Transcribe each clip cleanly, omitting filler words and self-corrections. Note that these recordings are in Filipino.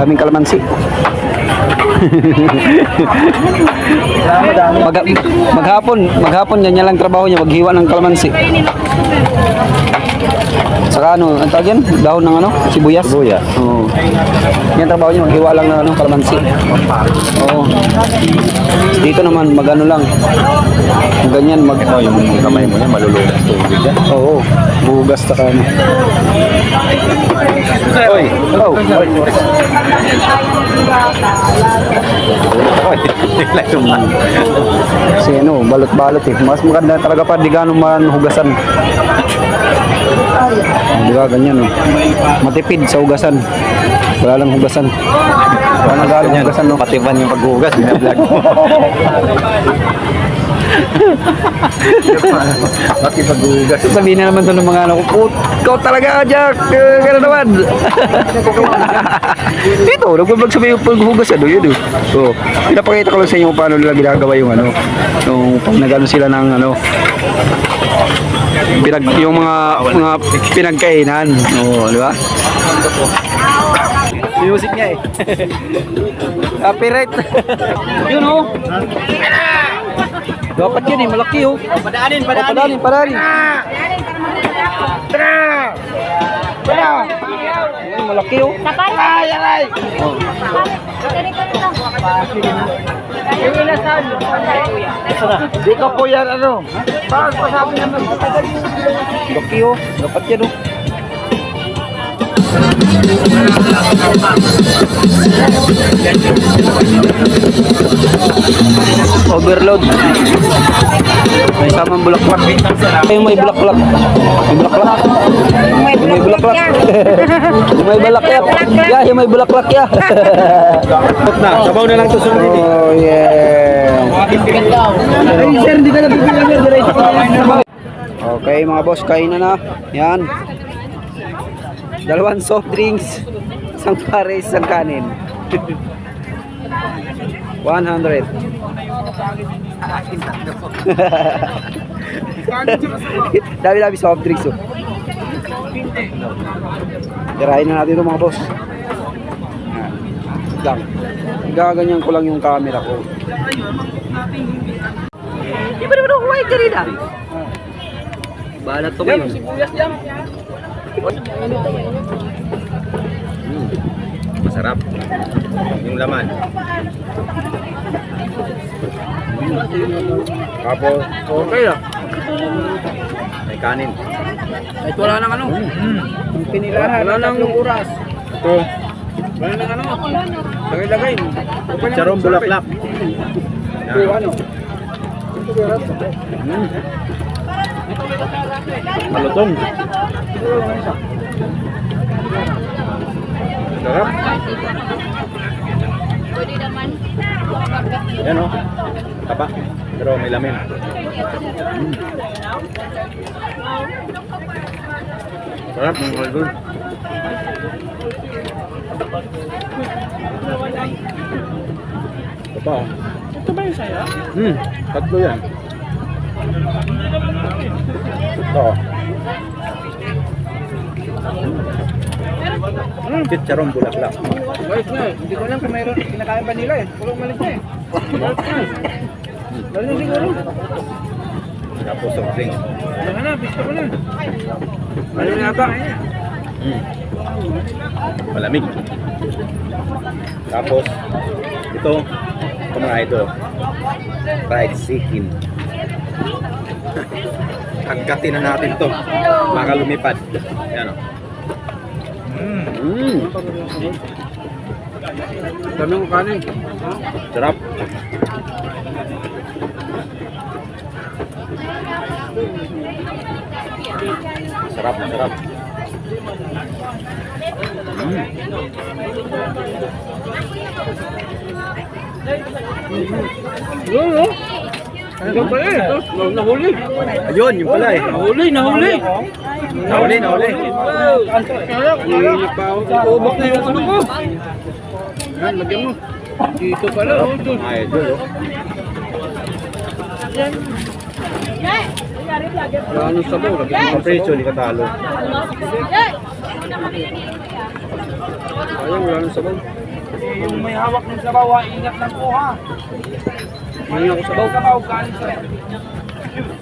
daming kalamansi. Maghapon ganyan lang trabaho niya, maghiwa ng kalamansi. Saka ano, ang tawag yan? Dahon ng ano? Sibuyas? Sibuyas. Oo. Yan trabaho niya, maghiwa lang ng ano, kalamansi. Oo. Dito naman, magano lang. Ganyan, Oh, yung kamay mo niya malulunas tubig yan. Oo. Bugas na ano. Oy! Hello. Oy! Kasi ano, balot-balot eh. Mas maganda talaga pa, di gano'ng mahugasan. Di ba, ganyan oh. Matipid sa hugasan. Wala lang hugasan. Wala nang galang hugasan no. Patipan yung paghugas, binablog mo. Bakit paghugas? Sabihin na naman to ng mga ano ko, ikaw talaga, Jack. Gano'n naman. Dito, nagbablog sabi yung paghugas ano, yun eh. So, pinapakita ko lang sa inyo kung paano nila ginagawa yung ano, yung pag nagano sila ng ano, yung mga pinagkainan. Oo, di ba? Music niya eh. Copyright. Yun oh. Dapat yun eh, malaki oh. Padaanin. Ay, malaki oh. Ay! Di ka po yan, ano? Pasabi naman. Malaki oh. Dapat yan oh. Overload. May samang bulaklak. Yung may bulaklak. May bulaklak. Yung may bulaklak. Yung may bulaklak. Yeah, yung may bulaklak ya. Na, sabaw na lang to sa mga Oh yeah. Okay mga boss, kain na na. Yan. 2 soft drinks, isang pares, isang kanin. 100. Dami soft drinks oh. Tirahin na natin ito mga boss. Lang. Gaganyan ko lang yung camera ko. Di ba naman ako kumain kanina? Balat to ngayon. Masarap. Yung laman. Tapos, Okay lang. may kanin. Kahit wala nang ano. Pinilahan. Wala nang oras. Ito, Wala nang ano. Lagay-lagay. charong bulaklak. Yan. Ano? Malutong. Sarap. Pwede naman. Yan o. Taba. Pero may lamin. Sarap. Mga good. Ito pa o. Ito ba yung saya? Tatlo yan. Ito o. Chicharong bulaklak. Guys na, hindi ko alam kung mayroon kinakain pa nila eh. Puro umalis na eh. Dali na siguro. Tapos soft drinks. Ano na, pista ko na. Ano na ba? Malamig. Tapos ito mga idol, fried chicken. Agkatin na natin to baka lumipad. Yan o. Dami ko kanin. Sarap. Sarap. Ano ba eh? Nahuli. Ayun, yung pala eh. Nahuli. Nahuli. Hindi pa ako. Ubok na yung ano ko. Yan, lagyan mo. Dito pala. Mga idol oh. Wala nang sabaw. Lagyan mo. Ang presyo, hindi katalo. Ayun, wala nang sabaw. yung may hawak ng sabaw, ha? Ingat lang po ha. Hindi ako sabaw. Sabaw, kanin sir.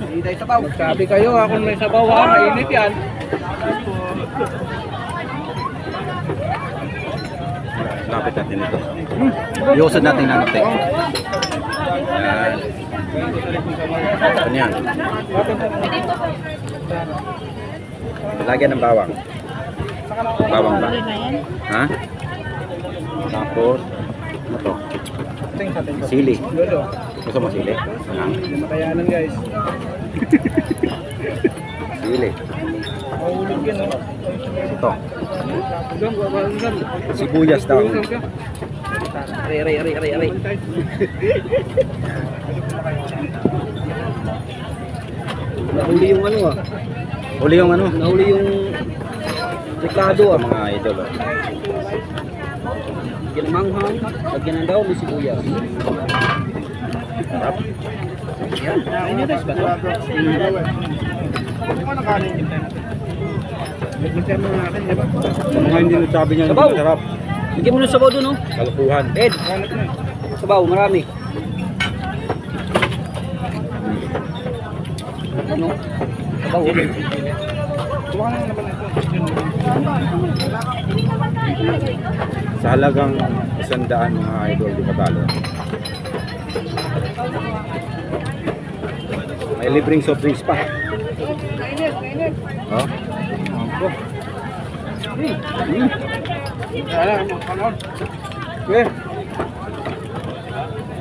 Hindi tayo sabaw. Sabi kayo ha, kung may sabaw ha, mainit yan. Lapit natin ito. Iusad natin ng natin. Yan. Yan. Lagyan ng bawang. Bawang ba? Ha? Tapos, ano to? Sili. Gusto mo sili? Makayanan guys. Sili. Mahulog yan ha. Ito. Sibuyas daw. Aray. Nahuli yung ano ah. Huli yung ano? Nahuli yung rekado Ito ah. mga idol. Oh. Ginamanghang, lagyan ng daw may sibuyas. Sarap. Yan. Ano guys ba ito? Ano kanin? Nagmintay mo natin, di ba? Mga hindi nagsabi niya Sabaw. hindi sarap. Lagyan mo ng sabaw dun oh. Kalukuhan. Ed, sabaw, marami. Ano? Sabaw oh. Tuwa na naman ito. Sa halagang 100 mga idol, di matalo. May libreng soft drinks pa. Oh.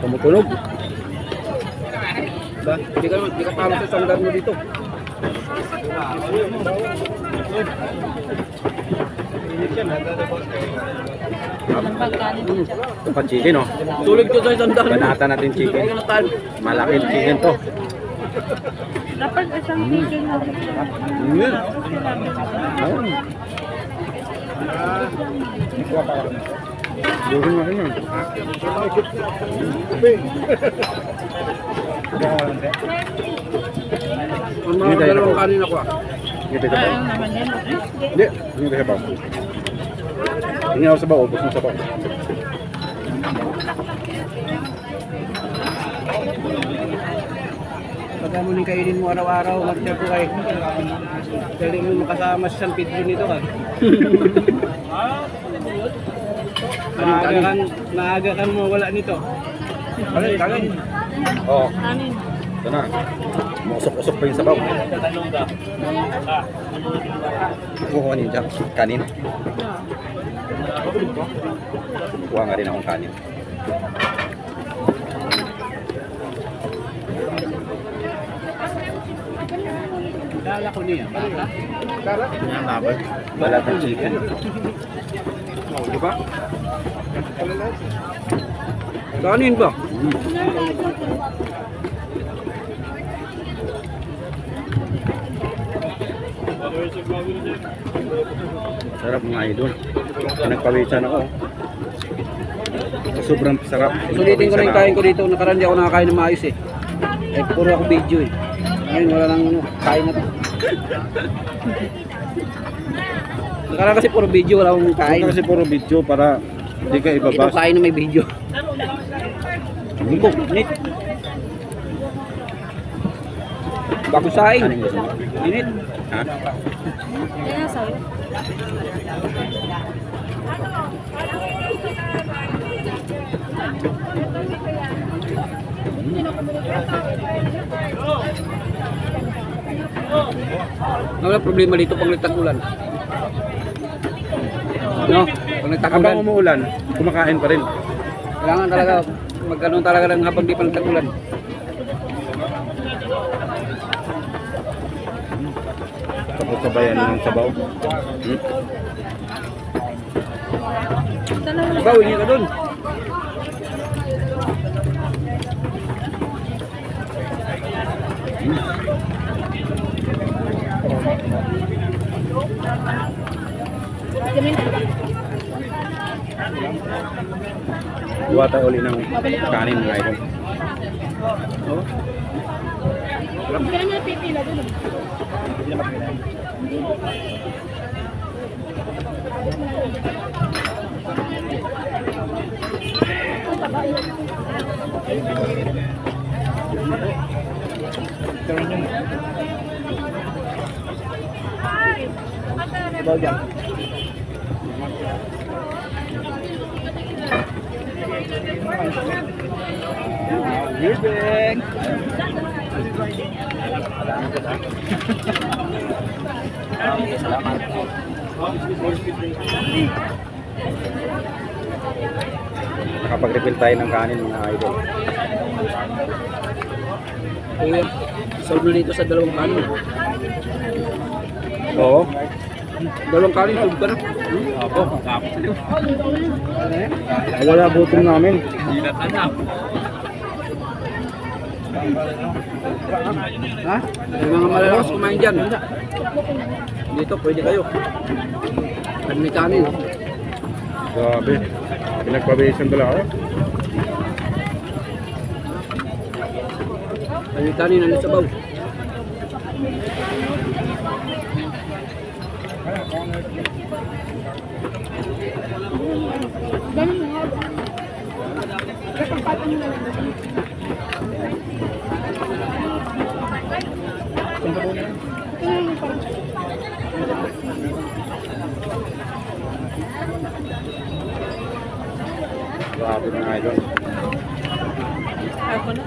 Tumutunog. Ba, di ka tama sa standard mo dito. Ito pa chicken, oh. Sulit ko sa standard. Banata natin chicken. Malaki chicken to. Dapat isang chicken na Buhin natin yun. Ang mga dalawang kanin ako ah. Hindi tayo sabaw. naman yan. Hindi, hindi tayo sabaw. Hindi ako sabaw, ubos ng sabaw. Pagka mo nang kainin mo araw-araw, mag-share ko kayo. Dali mo makasama sa San Pedro nito ka. Maaga kan mo wala nito. Kanin. Oo, Kanin. ito na. Musok-usok pa yung sabaw. Kuha niyo dyan, kanin. Kuha nga rin akong kanin. Dala ko niya. Balat ng chicken. Di ba? Kanin ba? Sarap mga idol. Nagpawisan ako. Sobrang sarap. Sulitin ko na yung kain ko dito. Nakaraan di ako nakakain ng maayos eh. Eh, puro ako video eh. Ngayon wala nang ano, kain na to. Nakaraan kasi puro video, wala akong kain. Kasi puro video para hindi ka Ito ibabas. kain na may video. Bukok, init. Bago saing. Kanin gusto mo? Init. Ha? Yan na sa'yo. Wala problema dito pag nagtag-ulan. No? Pag nagtag-ulan, Habang umuulan, kumakain pa rin. kailangan talaga magkaroon talaga ng habang di pa nagtag-ulan. Tapos sabayan ng sabaw. Gawin niyo ka dun. Gawa tayo uli ng kanin mga idol. Hindi ka naman pipila dun. Karoon yun. Sabaw dyan. Living! Nakapag-refill tayo ng kanin mga idol. Kuya, solve na dito sa dalawang kanin. Oo. Dalawang kanin, solve ka na. Ako. Wala gutom namin. Ha? May mga malalakas kumain dyan. Dito, pwede kayo. At may kanin. Grabe. Pinagpabisan pala ako. At may kanin na sabaw. Grabe mga idol. Ako na.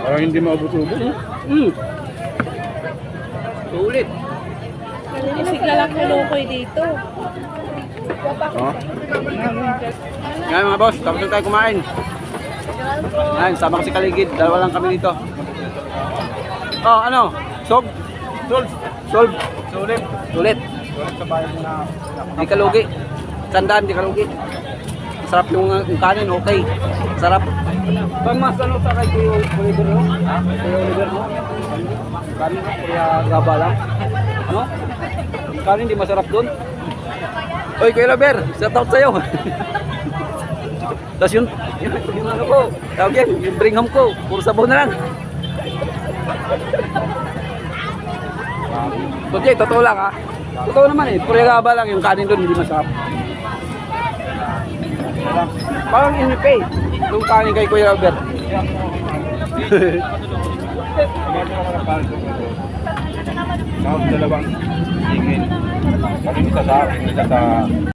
Parang hindi maubos-ubos. Sulit. Isigla lang ko lokoy dito. Ha? Ngayon mga boss, tapos na tayo kumain. Ngayon, sama ko si Kaligid. Dalawa lang kami dito. Oh, ano? Solve? Solve. Sulit. Sulit. Sulit sa bayan mo na. Di ka lugi. Sandaan, di ka lugi. Sarap yung kanin, okay. Sarap. Pag mas ano sa kay Kuya Oliver mo? Ha? Kuya Oliver mo? Kanin mo, Kuya Gaba lang. Ano? Kanin, di masarap dun. Oy, Kuya Oliver, shout out sa'yo. Tapos yung ano ko, tawag yan, yung bring home ko, puro sabaw na lang. Kuya, totoo lang ha. Totoo naman eh, Kuya Gaba lang yung kanin dun, hindi masarap. Parang inipay, yung kanin kay Kuya Albert. Sa dalawang tingin. Kasi isa sa